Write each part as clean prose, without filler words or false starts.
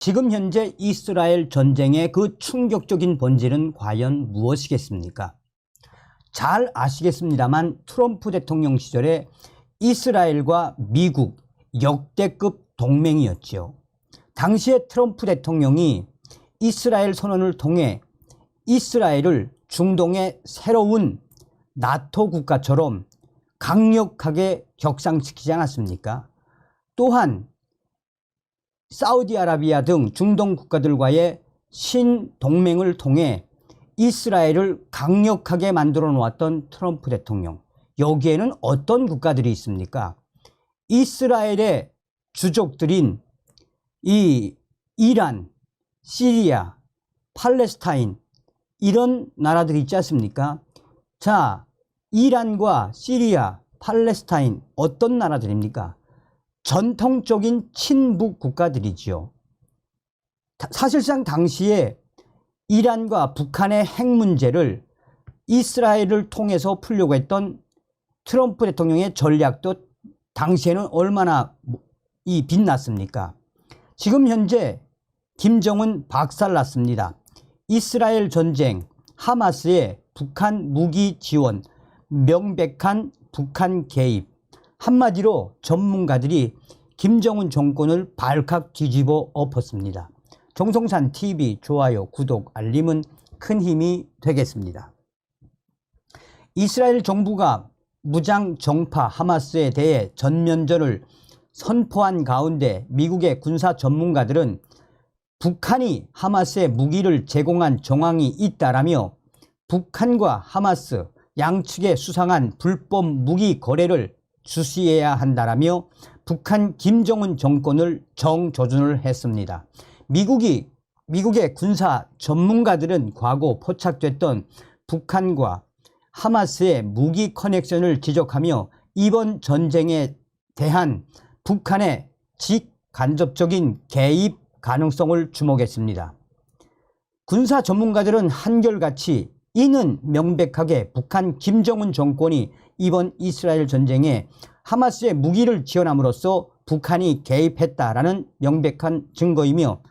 지금 현재 이스라엘 전쟁의 그 충격적인 본질은 과연 무엇이겠습니까? 잘 아시겠습니다만 트럼프 대통령 시절에 이스라엘과 미국 역대급 동맹이었지요. 당시에 트럼프 대통령이 이스라엘 선언을 통해 이스라엘을 중동의 새로운 나토 국가처럼 강력하게 격상시키지 않았습니까? 또한 사우디아라비아 등 중동 국가들과의 신동맹을 통해 이스라엘을 강력하게 만들어 놓았던 트럼프 대통령, 여기에는 어떤 국가들이 있습니까? 이스라엘의 주족들인 이 이란, 시리아, 팔레스타인, 이런 나라들이 있지 않습니까? 자, 이란과 시리아, 팔레스타인 어떤 나라들입니까? 전통적인 친북 국가들이지요. 사실상 당시에 이란과 북한의 핵 문제를 이스라엘을 통해서 풀려고 했던 트럼프 대통령의 전략도 당시에는 얼마나 빛났습니까? 지금 현재 김정은 박살났습니다. 이스라엘 전쟁, 하마스의 북한 무기 지원, 명백한 북한 개입, 한마디로 전문가들이 김정은 정권을 발칵 뒤집어 엎었습니다. 정성산 TV 좋아요, 구독, 알림은 큰 힘이 되겠습니다. 이스라엘 정부가 무장 정파 하마스에 대해 전면전을 선포한 가운데 미국의 군사 전문가들은 북한이 하마스에 무기를 제공한 정황이 있다라며 북한과 하마스 양측의 수상한 불법 무기 거래를 주시해야 한다라며 북한 김정은 정권을 정조준을 했습니다. 미국의 군사 전문가들은 과거 포착됐던 북한과 하마스의 무기 커넥션을 지적하며 이번 전쟁에 대한 북한의 직간접적인 개입 가능성을 주목했습니다. 군사 전문가들은 한결같이 이는 명백하게 북한 김정은 정권이 이번 이스라엘 전쟁에 하마스의 무기를 지원함으로써 북한이 개입했다라는 명백한 증거이며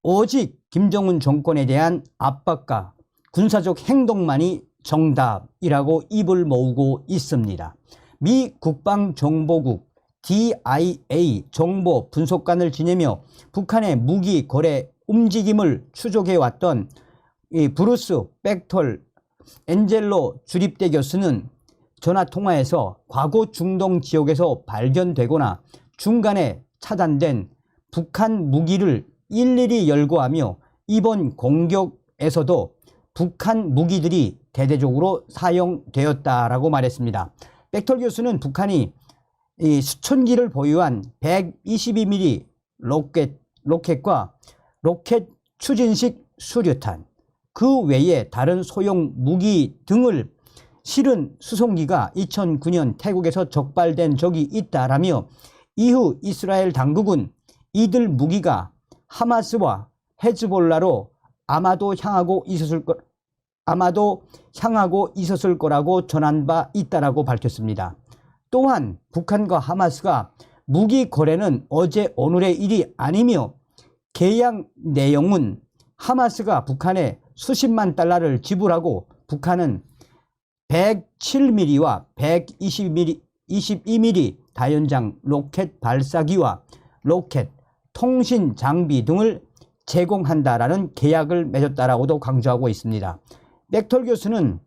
오직 김정은 정권에 대한 압박과 군사적 행동만이 정답이라고 입을 모으고 있습니다. 미 국방정보국 DIA 정보 분석관을 지내며 북한의 무기 거래 움직임을 추적해왔던 브루스 백톨 엔젤로 주립대 교수는 전화통화에서 과거 중동 지역에서 발견되거나 중간에 차단된 북한 무기를 일일이 열거하며 이번 공격에서도 북한 무기들이 대대적으로 사용되었다라고 말했습니다. 백톨 교수는 북한이 수천기를 보유한 122mm 로켓과 로켓 추진식 수류탄, 그 외에 다른 소형 무기 등을 실은 수송기가 2009년 태국에서 적발된 적이 있다라며 이후 이스라엘 당국은 이들 무기가 하마스와 헤즈볼라로 아마도 향하고 있었을 거라고 전한 바 있다라고 밝혔습니다. 또한 북한과 하마스가 무기 거래는 어제 오늘의 일이 아니며 계약 내용은 하마스가 북한에 수십만 달러를 지불하고 북한은 107mm와 122mm 다연장 로켓 발사기와 로켓 통신 장비 등을 제공한다라는 계약을 맺었다라고도 강조하고 있습니다. 백톨 교수는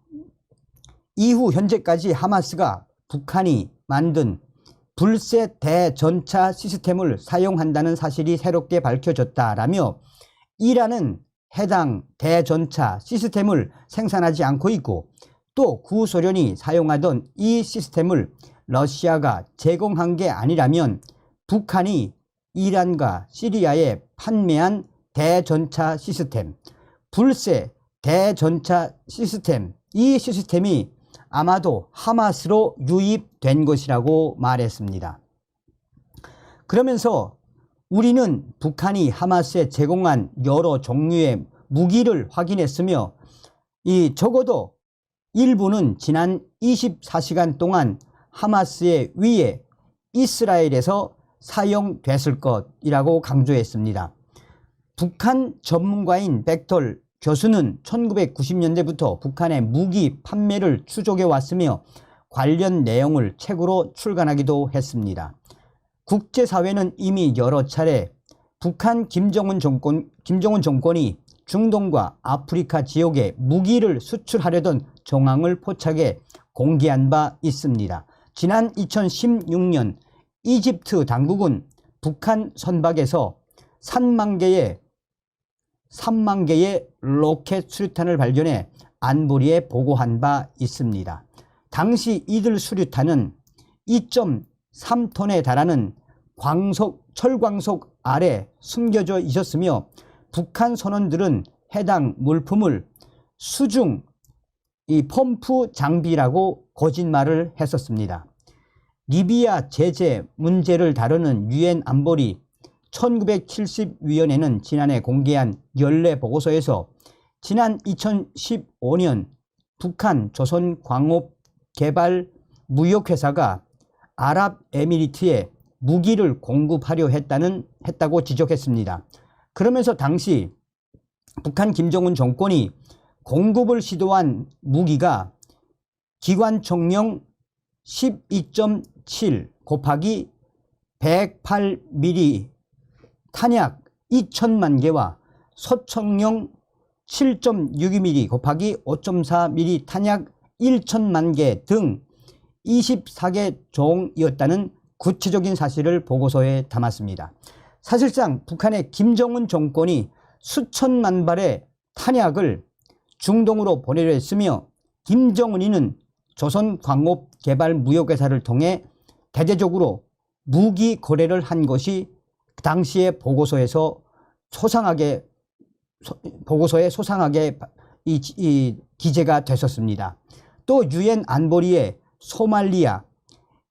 이후 현재까지 하마스가 북한이 만든 불새 대전차 시스템을 사용한다는 사실이 새롭게 밝혀졌다라며 이란은 해당 대전차 시스템을 생산하지 않고 있고 또 구소련이 사용하던 이 시스템을 러시아가 제공한 게 아니라면 북한이 이란과 시리아에 판매한 대전차 시스템, 불새 대전차 시스템, 이 시스템이 아마도 하마스로 유입된 것이라고 말했습니다. 그러면서 우리는 북한이 하마스에 제공한 여러 종류의 무기를 확인했으며 적어도 일부는 지난 24시간 동안 하마스의 위에 이스라엘에서 사용됐을 것이라고 강조했습니다. 북한 전문가인 백톨 교수는 1990년대부터 북한의 무기 판매를 추적해 왔으며 관련 내용을 책으로 출간하기도 했습니다. 국제사회는 이미 여러 차례 북한 김정은 정권이 중동과 아프리카 지역에 무기를 수출하려던 정황을 포착해 공개한 바 있습니다. 지난 2016년 이집트 당국은 북한 선박에서 3만 개의 로켓 수류탄을 발견해 안보리에 보고한 바 있습니다. 당시 이들 수류탄은 2.3톤에 달하는 철광석 아래 숨겨져 있었으며 북한 선원들은 해당 물품을 수중 펌프 장비라고 거짓말을 했었습니다. 리비아 제재 문제를 다루는 유엔 안보리 1970위원회는 지난해 공개한 연례 보고서에서 지난 2015년 북한 조선광업개발무역회사가 아랍에미리트에 무기를 공급하려 했다고 지적했습니다. 그러면서 당시 북한 김정은 정권이 공급을 시도한 무기가 기관총령 12.7 곱하기 108mm 탄약 2천만 개와 소총령 7.62mm 곱하기 5.4mm 탄약 1천만 개 등 24개 종이었다는 구체적인 사실을 보고서에 담았습니다. 사실상 북한의 김정은 정권이 수천만 발의 탄약을 중동으로 보내려 했으며 김정은이는 조선광업개발무역회사를 통해 대대적으로 무기 거래를 한 것이 당시의 보고서에 소상하게 기재가 됐었습니다. 또 유엔 안보리의 소말리아,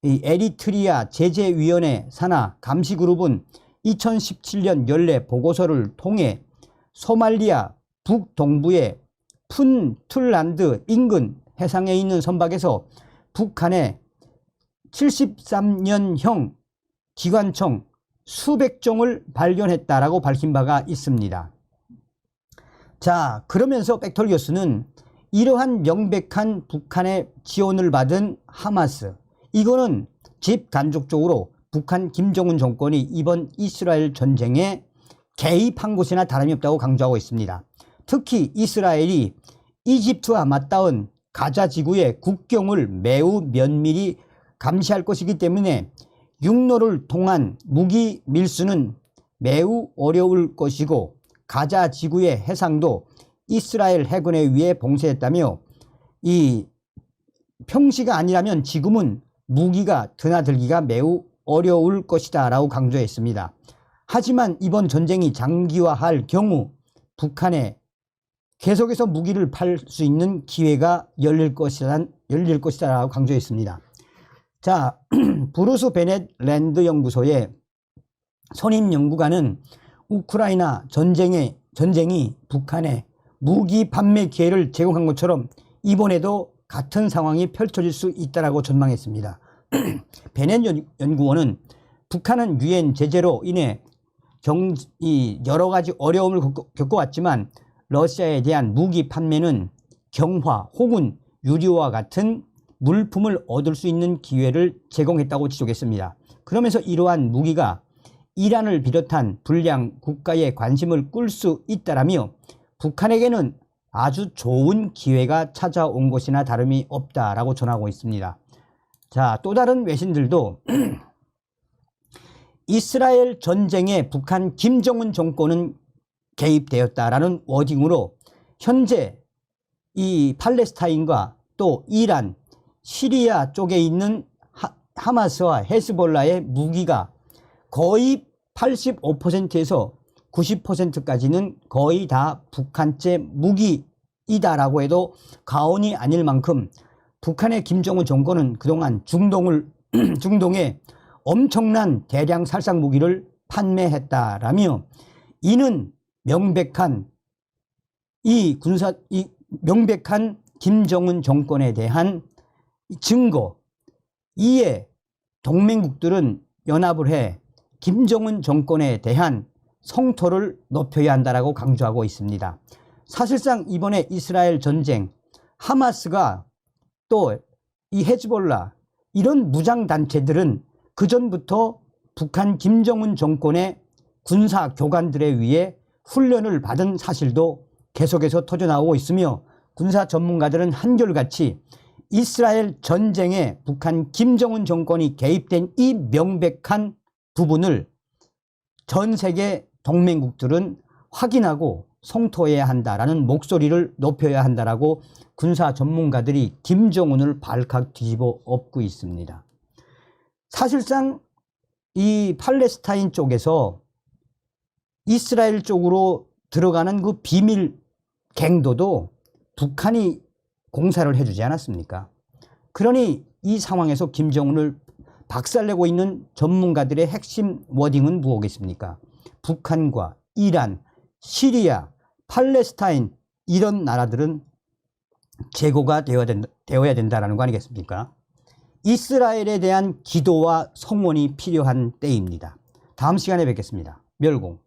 에리트리아 제재위원회 산하 감시그룹은 2017년 연례 보고서를 통해 소말리아 북동부의 푼툴란드 인근 해상에 있는 선박에서 북한의 73년형 기관총 수백 종을 발견했다라고 밝힌 바가 있습니다. 자, 그러면서 백톨 교수는 이러한 명백한 북한의 지원을 받은 하마스, 이거는 집단적으로 북한 김정은 정권이 이번 이스라엘 전쟁에 개입한 것이나 다름이 없다고 강조하고 있습니다. 특히 이스라엘이 이집트와 맞닿은 가자 지구의 국경을 매우 면밀히 감시할 것이기 때문에 육로를 통한 무기 밀수는 매우 어려울 것이고 가자 지구의 해상도 이스라엘 해군에 의해 봉쇄했다며 이 평시가 아니라면 지금은 무기가 드나들기가 매우 어려울 것이다 라고 강조했습니다. 하지만 이번 전쟁이 장기화할 경우 북한에 계속해서 무기를 팔 수 있는 기회가 열릴 것이다 라고 강조했습니다. 자, 브루스 베넷 랜드 연구소의 선임 연구관은 우크라이나 전쟁이 북한에 무기 판매 기회를 제공한 것처럼 이번에도 같은 상황이 펼쳐질 수 있다고 전망했습니다. 베넷 연구원은 북한은 유엔 제재로 인해 여러 가지 어려움을 겪어왔지만 러시아에 대한 무기 판매는 경화 혹은 유리와 같은 물품을 얻을 수 있는 기회를 제공했다고 지적했습니다. 그러면서 이러한 무기가 이란을 비롯한 불량 국가의 관심을 끌 수 있다라며 북한에게는 아주 좋은 기회가 찾아온 것이나 다름이 없다라고 전하고 있습니다. 자, 또 다른 외신들도 이스라엘 전쟁에 북한 김정은 정권은 개입되었다라는 워딩으로 현재 이 팔레스타인과 또 이란, 시리아 쪽에 있는 하마스와 헤즈볼라의 무기가 거의 85%에서 90%까지는 거의 다 북한제 무기이다라고 해도 과언이 아닐 만큼 북한의 김정은 정권은 그동안 중동에 엄청난 대량 살상 무기를 판매했다라며 이는 명백한 명백한 김정은 정권에 대한 증거, 이에 동맹국들은 연합을 해 김정은 정권에 대한 성토를 높여야 한다라고 강조하고 있습니다. 사실상 이번에 이스라엘 전쟁, 하마스가 또 이 헤즈볼라 이런 무장단체들은 그전부터 북한 김정은 정권의 군사 교관들에 의해 훈련을 받은 사실도 계속해서 터져나오고 있으며 군사 전문가들은 한결같이 이스라엘 전쟁에 북한 김정은 정권이 개입된 이 명백한 부분을 전 세계 동맹국들은 확인하고 성토해야 한다라는 목소리를 높여야 한다라고 군사 전문가들이 김정은을 발칵 뒤집어 엎고 있습니다. 사실상 이 팔레스타인 쪽에서 이스라엘 쪽으로 들어가는 그 비밀 갱도도 북한이 공사를 해주지 않았습니까? 그러니 이 상황에서 김정은을 박살내고 있는 전문가들의 핵심 워딩은 무엇이겠습니까? 북한과 이란, 시리아, 팔레스타인 이런 나라들은 제거가 되어야 된다는 거 아니겠습니까? 이스라엘에 대한 기도와 성원이 필요한 때입니다. 다음 시간에 뵙겠습니다. 멸공.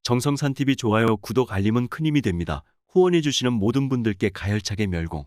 정성산 TV 좋아요, 구독, 알림은 큰 힘이 됩니다. 후원해 주시는 모든 분들께 가열차게 멸공.